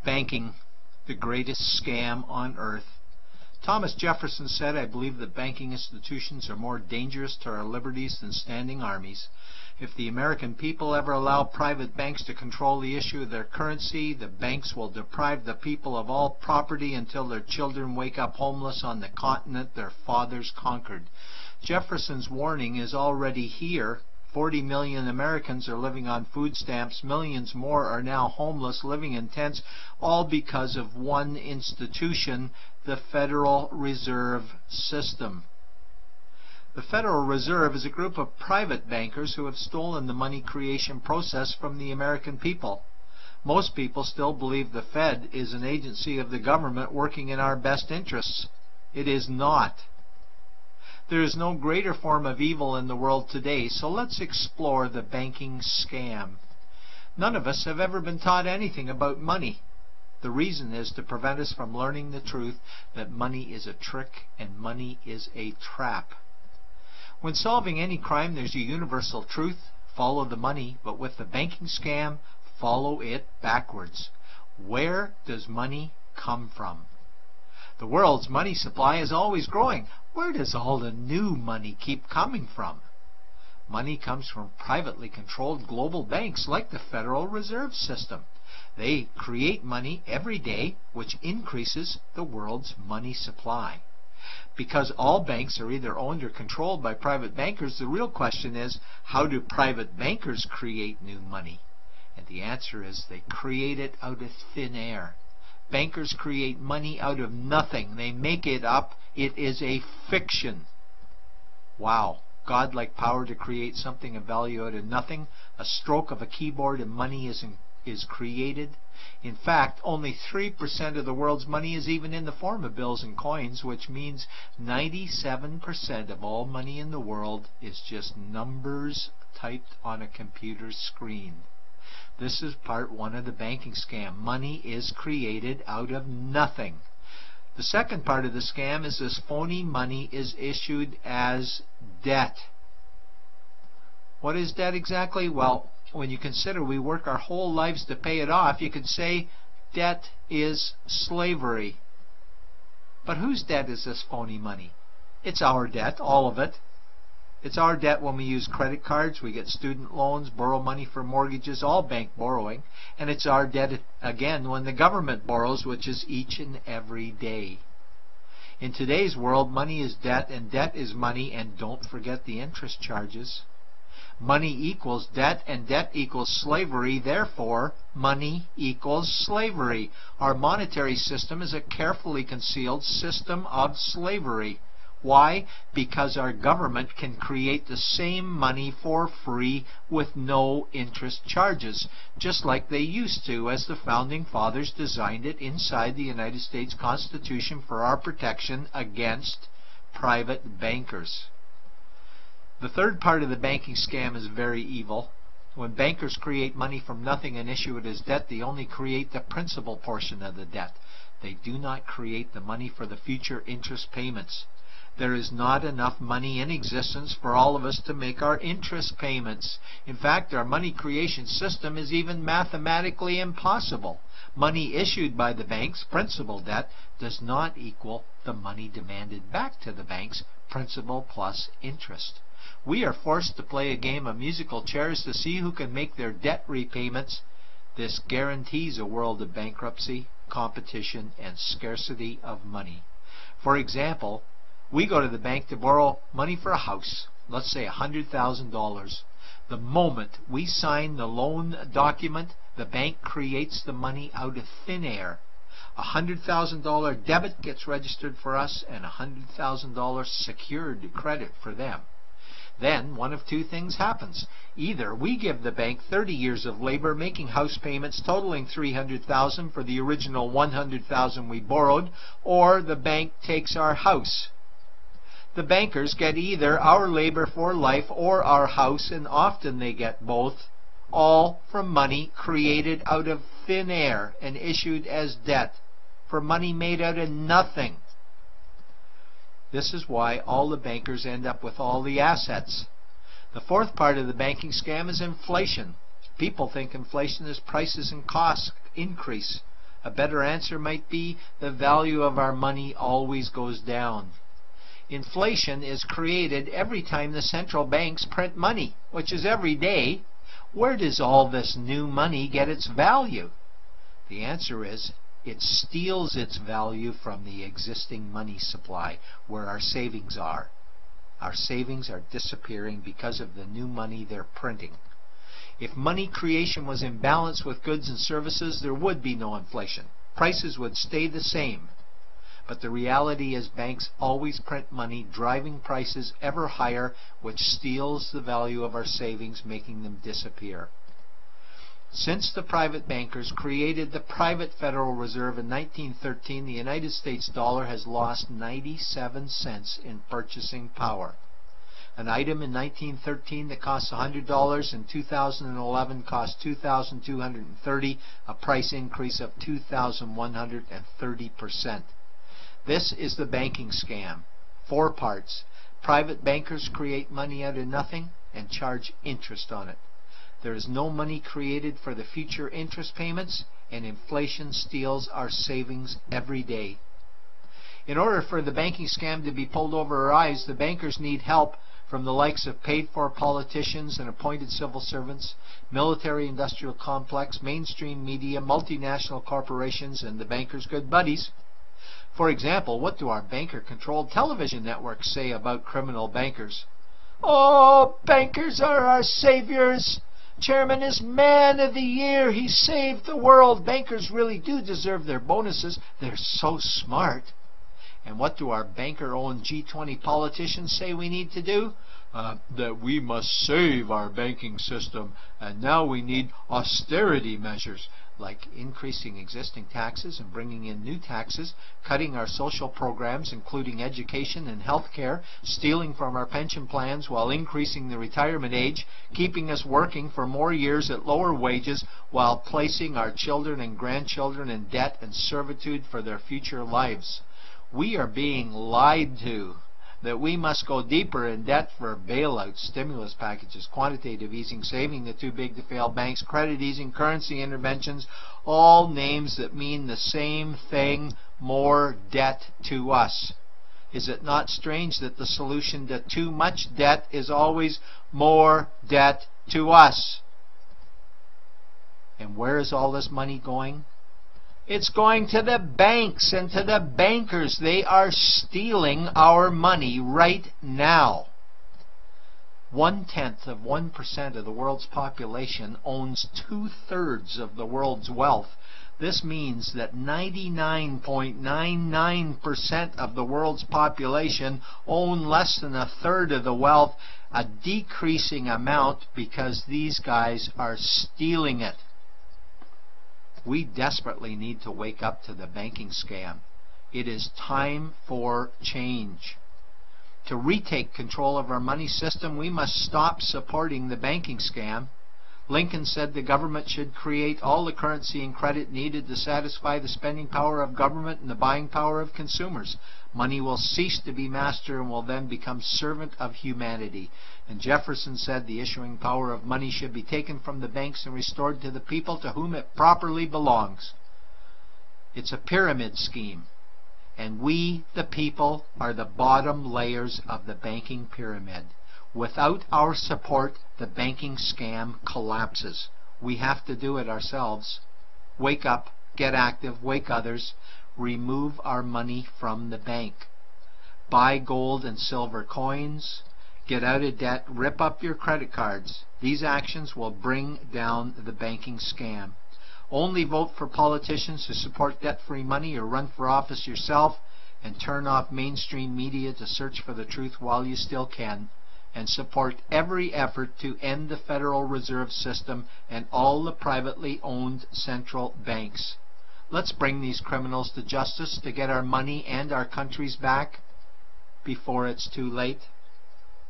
Banking, the greatest scam on earth. Thomas Jefferson said, "I believe that banking institutions are more dangerous to our liberties than standing armies. If the American people ever allow private banks to control the issue of their currency, the banks will deprive the people of all property until their children wake up homeless on the continent their fathers conquered." Jefferson's warning is already here. 40 million Americans are living on food stamps. Millions more are now homeless, living in tents, all because of one institution, the Federal Reserve System. The Federal Reserve is a group of private bankers who have stolen the money creation process from the American people. Most people still believe the Fed is an agency of the government working in our best interests. It is not. There is no greater form of evil in the world today, so let's explore the banking scam. None of us have ever been taught anything about money. The reason is to prevent us from learning the truth that money is a trick and money is a trap. When solving any crime, there's a universal truth: follow the money, but with the banking scam, follow it backwards. Where does money come from? The world's money supply is always growing. Where does all the new money keep coming from? Money comes from privately controlled global banks like the Federal Reserve System. They create money every day, which increases the world's money supply. Because all banks are either owned or controlled by private bankers, the real question is, how do private bankers create new money? And the answer is they create it out of thin air. Bankers create money out of nothing. They make it up. It is a fiction. Wow. Godlike power to create something of value out of nothing. A stroke of a keyboard and money is created. In fact, only 3% of the world's money is even in the form of bills and coins, which means 97% of all money in the world is just numbers typed on a computer screen. This is part one of the banking scam. Money is created out of nothing. The second part of the scam is this phony money is issued as debt. What is debt exactly? Well, when you consider we work our whole lives to pay it off, you could say debt is slavery. But whose debt is this phony money? It's our debt, all of it. It's our debt when we use credit cards, we get student loans, borrow money for mortgages, all bank borrowing. And it's our debt again when the government borrows, which is each and every day. In today's world, money is debt and debt is money, and don't forget the interest charges. Money equals debt and debt equals slavery, therefore money equals slavery. Our monetary system is a carefully concealed system of slavery. Why? Because our government can create the same money for free with no interest charges, just like they used to, as the Founding Fathers designed it inside the United States Constitution for our protection against private bankers. The third part of the banking scam is very evil. When bankers create money from nothing and issue it as debt, they only create the principal portion of the debt. They do not create the money for the future interest payments. There is not enough money in existence for all of us to make our interest payments. In fact, our money creation system is even mathematically impossible. Money issued by the banks, principal debt, does not equal the money demanded back to the banks, principal plus interest. We are forced to play a game of musical chairs to see who can make their debt repayments. This guarantees a world of bankruptcy, competition, and scarcity of money. For example, we go to the bank to borrow money for a house, let's say $100,000. The moment we sign the loan document, the bank creates the money out of thin air. A $100,000 debit gets registered for us and a $100,000 secured credit for them. Then one of two things happens. Either we give the bank 30 years of labor making house payments totaling $300,000 for the original $100,000 we borrowed, or the bank takes our house. The bankers get either our labor for life or our house, and often they get both, all from money created out of thin air and issued as debt, for money made out of nothing. This is why all the bankers end up with all the assets. The fourth part of the banking scam is inflation. People think inflation is prices and costs increase. A better answer might be the value of our money always goes down. Inflation is created every time the central banks print money, which is every day. Where does all this new money get its value? The answer is it steals its value from the existing money supply, where our savings are. Our savings are disappearing because of the new money they're printing. If money creation was in balance with goods and services, there would be no inflation. Prices would stay the same. But the reality is banks always print money, driving prices ever higher, which steals the value of our savings, making them disappear. Since the private bankers created the private Federal Reserve in 1913, the United States dollar has lost 97 cents in purchasing power. An item in 1913 that cost $100 in 2011 cost $2,230, a price increase of 2,130%. This is the banking scam. 4 parts. Private bankers create money out of nothing and charge interest on it. There is no money created for the future interest payments, and inflation steals our savings every day. In order for the banking scam to be pulled over our eyes, the bankers need help from the likes of paid-for politicians and appointed civil servants, military-industrial complex, mainstream media, multinational corporations, and the bankers' good buddies. For example, what do our banker-controlled television networks say about criminal bankers? "Oh, bankers are our saviors. Chairman is man of the year. He saved the world. Bankers really do deserve their bonuses. They're so smart." And what do our banker-owned G20 politicians say we need to do? That we must save our banking system, and now we need austerity measures, like increasing existing taxes and bringing in new taxes, cutting our social programs, including education and health care, stealing from our pension plans while increasing the retirement age, keeping us working for more years at lower wages while placing our children and grandchildren in debt and servitude for their future lives. We are being lied to that we must go deeper in debt for bailouts, stimulus packages, quantitative easing, saving the too big to fail banks, credit easing, currency interventions, all names that mean the same thing: more debt to us. Is it not strange that the solution to too much debt is always more debt to us? And where is all this money going? It's going to the banks and to the bankers. They are stealing our money right now. 0.1% of the world's population owns 2/3 of the world's wealth. This means that 99.99% of the world's population own less than 1/3 of the wealth, a decreasing amount because these guys are stealing it. We desperately need to wake up to the banking scam. It is time for change. To retake control of our money system, we must stop supporting the banking scam. Lincoln said the government should create all the currency and credit needed to satisfy the spending power of government and the buying power of consumers. Money will cease to be master and will then become servant of humanity. And Jefferson said the issuing power of money should be taken from the banks and restored to the people to whom it properly belongs. It's a pyramid scheme, and we, the people, are the bottom layers of the banking pyramid. Without our support, the banking scam collapses. We have to do it ourselves. Wake up, get active, wake others. Remove our money from the bank. Buy gold and silver coins. Get out of debt. Rip up your credit cards. These actions will bring down the banking scam. Only vote for politicians who support debt-free money, or run for office yourself, and turn off mainstream media to search for the truth while you still can. And support every effort to end the Federal Reserve System and all the privately owned central banks. Let's bring these criminals to justice to get our money and our countries back before it's too late.